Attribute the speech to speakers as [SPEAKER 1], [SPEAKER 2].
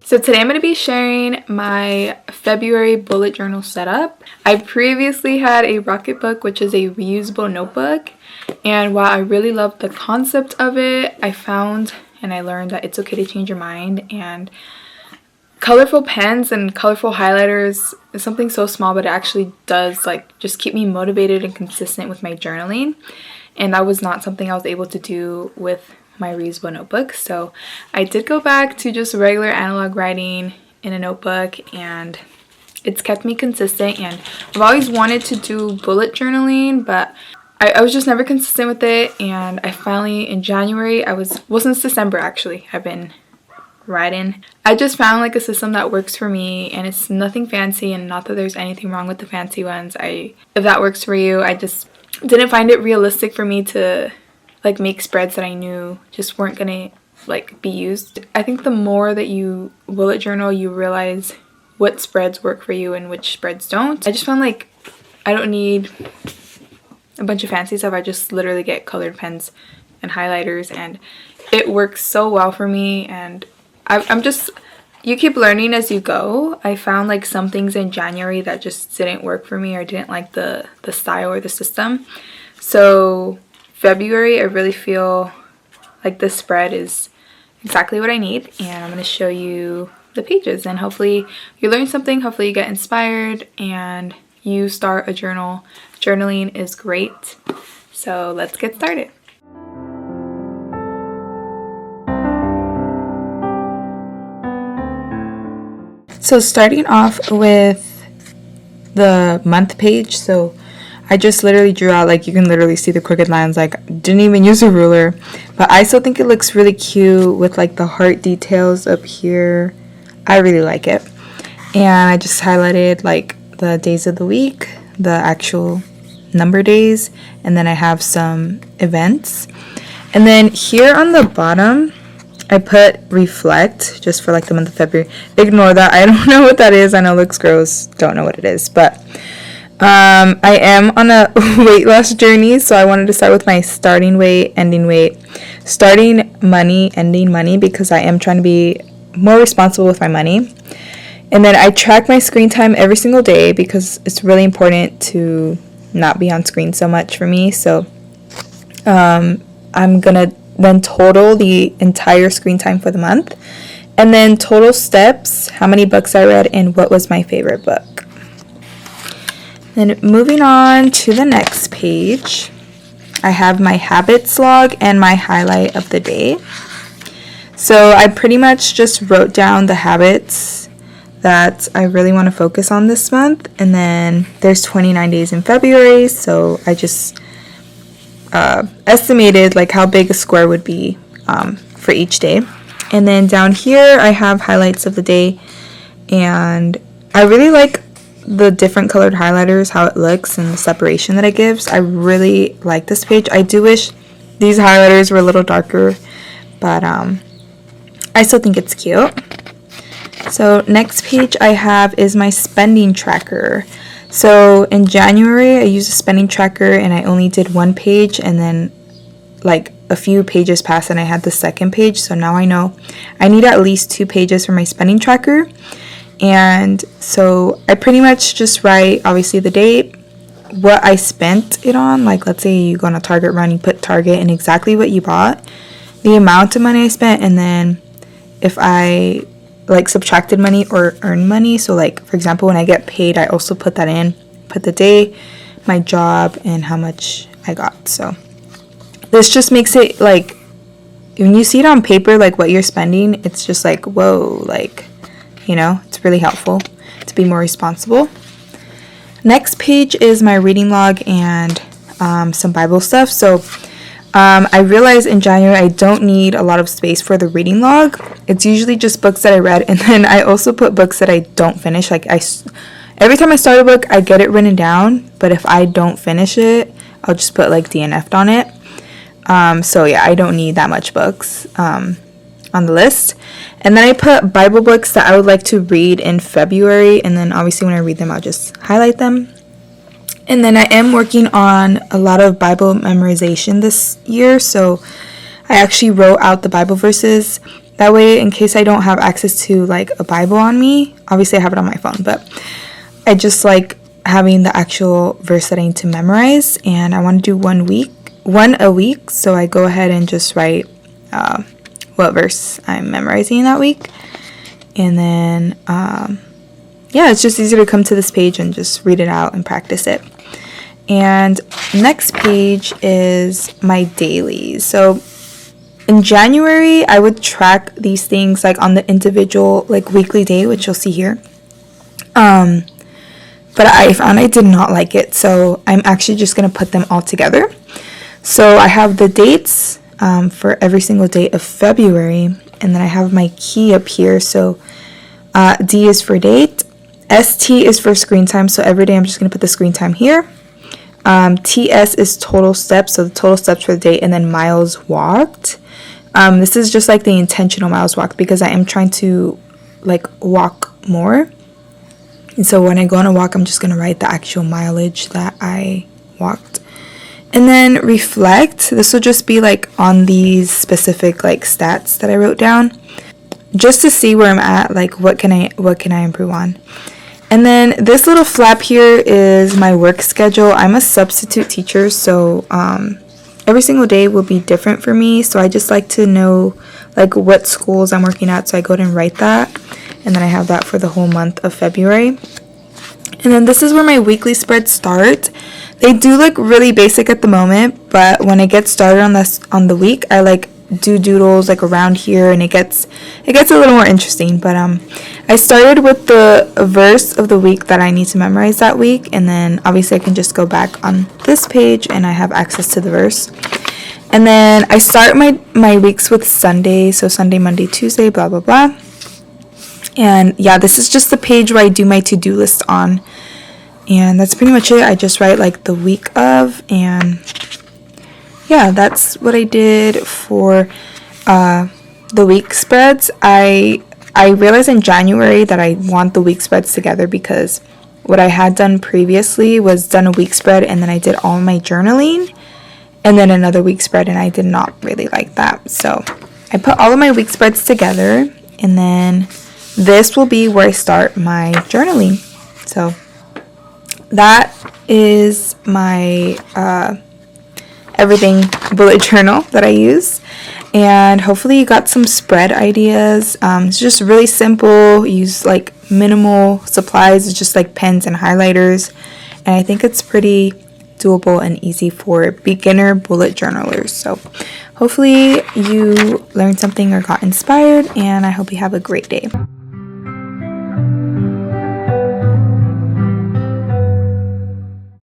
[SPEAKER 1] So today I'm going to be sharing my February bullet journal setup. I previously had a Rocketbook, which is a reusable notebook, and while I really loved the concept of it, I found and I learned that it's okay to change your mind, and colorful pens and colorful highlighters is something so small, but it actually does just keep me motivated and consistent with my journaling, and that was not something I was able to do with my reusable notebook. So I did go back to just regular analog writing in a notebook, and it's kept me consistent. And I've always wanted to do bullet journaling, but I was just never consistent with it. And I finally, in January, since December actually, I've been writing. I just found a system that works for me, and it's nothing fancy, and not that there's anything wrong with the fancy ones. If that works for you, I just didn't find it realistic for me to make spreads that I knew just weren't gonna be used. I think the more that you bullet journal, you realize what spreads work for you and which spreads don't. I just found I don't need a bunch of fancy stuff. I just literally get colored pens and highlighters, and it works so well for me. And you keep learning as you go. I found some things in January that just didn't work for me, or didn't like the style or the system. So February, I really feel like this spread is exactly what I need, and I'm going to show you the pages, and hopefully you learn something, hopefully you get inspired, and you start a journal. Journaling is great, so let's get started. So starting off with the month page, so I just literally drew out, you can literally see the crooked lines, didn't even use a ruler, but I still think it looks really cute with the heart details up here. I really like it. And I just highlighted the days of the week, the actual number days, and then I have some events. And then here on the bottom, I put reflect just for the month of February. Ignore that. I don't know what that is. I know it looks gross. Don't know what it is, but I am on a weight loss journey, so I wanted to start with my starting weight, ending weight, starting money, ending money, because I am trying to be more responsible with my money. And then I track my screen time every single day because it's really important to not be on screen so much for me. So I'm gonna then total the entire screen time for the month, and then total steps, how many books I read, and what was my favorite book. Then moving on to the next page, I have my habits log and my highlight of the day. So I pretty much just wrote down the habits that I really want to focus on this month, and then there's 29 days in February, so I just estimated how big a square would be for each day. And then down here I have highlights of the day, and I really like the different colored highlighters, how it looks, and the separation that it gives. I really like this page. I do wish these highlighters were a little darker, but I still think it's cute. So next page I have is my spending tracker. So in January I used a spending tracker, and I only did one page, and then a few pages passed and I had the second page. So now I know I need at least 2 pages for my spending tracker. And so I pretty much just write, obviously, the date, what I spent it on. Let's say you go on a Target run, you put Target and exactly what you bought, the amount of money I spent, and then if I subtracted money or earned money. So for example, when I get paid, I also put that in, put the day, my job, and how much I got. So this just makes it when you see it on paper, what you're spending, it's just whoa, it's really helpful to be more responsible. Next page is my reading log and some Bible stuff. So I realized in January I don't need a lot of space for the reading log. It's usually just books that I read, and then I also put books that I don't finish. Every time I start a book, I get it written down, but if I don't finish it, I'll just put DNF'd on it. So yeah, I don't need that much books on the list. And then I put Bible books that I would like to read in February, and then obviously when I read them, I'll just highlight them. And then I am working on a lot of Bible memorization this year, so I actually wrote out the Bible verses That way, in case I don't have access to like a Bible on me, obviously I have it on my phone, but I just like having the actual verse that I need to memorize, and I want to do one a week, so I go ahead and just write what verse I'm memorizing that week. And then yeah, it's just easier to come to this page and just read it out and practice it. And next page is my dailies. So in January, I would track these things like on the individual like weekly day, which you'll see here. But I found I did not like it, so I'm actually just going to put them all together. So I have the dates for every single day of February, and then I have my key up here. So D is for date, ST is for screen time, so every day I'm just going to put the screen time here. TS is total steps, so the total steps for the day, and then miles walked. This is just like the intentional miles walked because I am trying to like walk more. And so when I go on a walk, I'm just going to write the actual mileage that I walked. And then reflect. This will just be like on these specific like stats that I wrote down, just to see where I'm at, like what can I improve on. And then this little flap here is my work schedule. I'm a substitute teacher, so every single day will be different for me. So I just like to know like what schools I'm working at, so I go ahead and write that. And then I have that for the whole month of February. And then this is where my weekly spreads start. They do look really basic at the moment, but when I get started on the week, I like do doodles like around here, and it gets a little more interesting. But I started with the verse of the week that I need to memorize that week, and then obviously I can just go back on this page and I have access to the verse. And then I start my weeks with Sunday, so Sunday, Monday, Tuesday, blah blah blah. And yeah, this is just the page where I do my to-do list on. And that's pretty much it. I just write like the week of, and yeah, that's what I did for the week spreads. I realized in January that I want the week spreads together because what I had done previously was done a week spread and then I did all my journaling and then another week spread, and I did not really like that. So I put all of my week spreads together, and then this will be where I start my journaling. So that is my everything bullet journal that I use, and hopefully you got some spread ideas. It's just really simple. Use like minimal supplies. It's just like pens and highlighters, and I think it's pretty doable and easy for beginner bullet journalers. So hopefully you learned something or got inspired, and I hope you have a great day.